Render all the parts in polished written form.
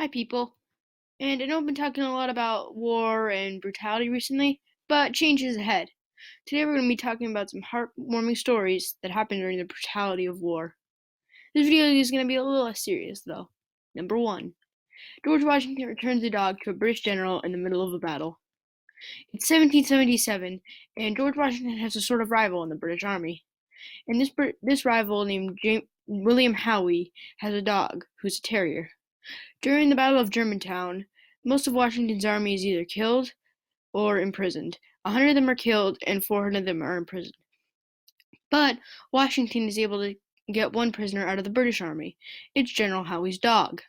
Hi, people. And I know I've been talking a lot about war and brutality recently, but change is ahead. Today we're going to be talking about some heartwarming stories that happened during the brutality of war. This video is going to be a little less serious, though. Number 1. George Washington returns a dog to a British general in the middle of a battle. It's 1777, and George Washington has a sort of rival in the British Army. And this rival, named William Howe, has a dog who's a terrier. During the Battle of Germantown, most of Washington's army is either killed or imprisoned. 100 of them are killed and 400 of them are imprisoned. But Washington is able to get one prisoner out of the British army. It's General Howe's dog.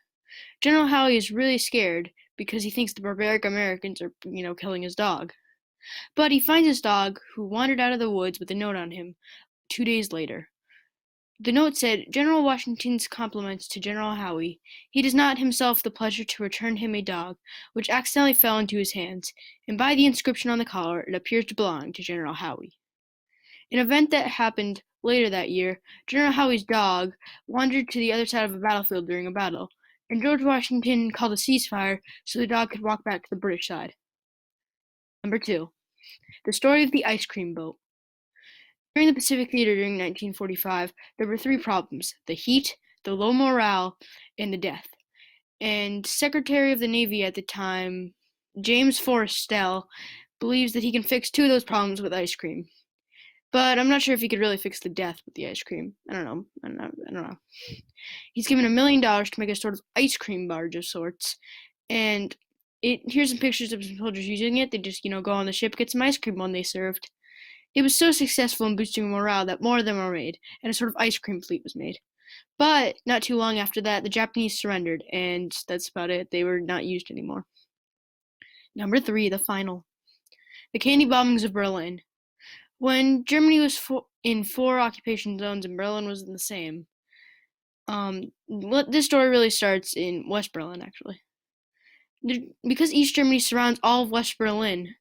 General Howe is really scared because he thinks the barbaric Americans are, killing his dog. But he finds his dog, who wandered out of the woods with a note on him 2 days later. The note said, "General Washington's compliments to General Howe. He does not himself the pleasure to return him a dog, which accidentally fell into his hands, and by the inscription on the collar it appears to belong to General Howe." An event that happened later that year, General Howe's dog wandered to the other side of a battlefield during a battle, and George Washington called a ceasefire so the dog could walk back to the British side. Number 2. The story of the ice cream boat. During the Pacific Theater during 1945, there were three problems: the heat, the low morale, and the death. And Secretary of the Navy at the time, James Forrestal, believes that he can fix two of those problems with ice cream. But I'm not sure if he could really fix the death with the ice cream. I don't know. He's given $1 million to make a sort of ice cream barge of sorts. And here's some pictures of some soldiers using it. They just, go on the ship, get some ice cream when they served. It was so successful in boosting morale that more of them were made, and a sort of ice cream fleet was made. But not too long after that, the Japanese surrendered, and that's about it. They were not used anymore. Number 3, the final. The candy bombings of Berlin. When Germany was in 4 occupation zones and Berlin was in the same, this story really starts in West Berlin, actually. Because East Germany surrounds all of West Berlin,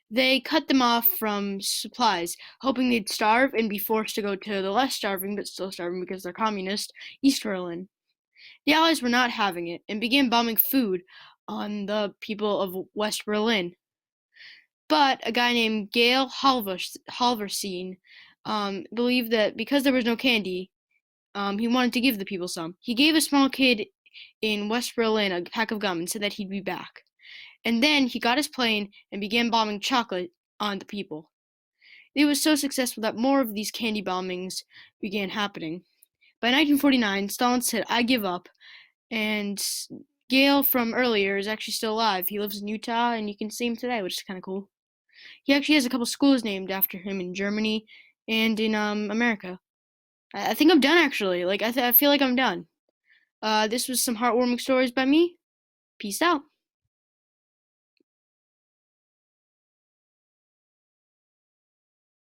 they cut them off from supplies, hoping they'd starve and be forced to go to the less starving, but still starving because they're communist, East Berlin. The Allies were not having it and began bombing food on the people of West Berlin. But a guy named Gail Halvorsen believed that because there was no candy, he wanted to give the people some. He gave a small kid in West Berlin a pack of gum and said that he'd be back. And then he got his plane and began bombing chocolate on the people. It was so successful that more of these candy bombings began happening. By 1949, Stalin said, "I give up," and Gale from earlier is actually still alive. He lives in Utah, and you can see him today, which is kind of cool. He actually has a couple schools named after him in Germany and in America. I think I'm done, actually. I feel like I'm done. This was some heartwarming stories by me. Peace out.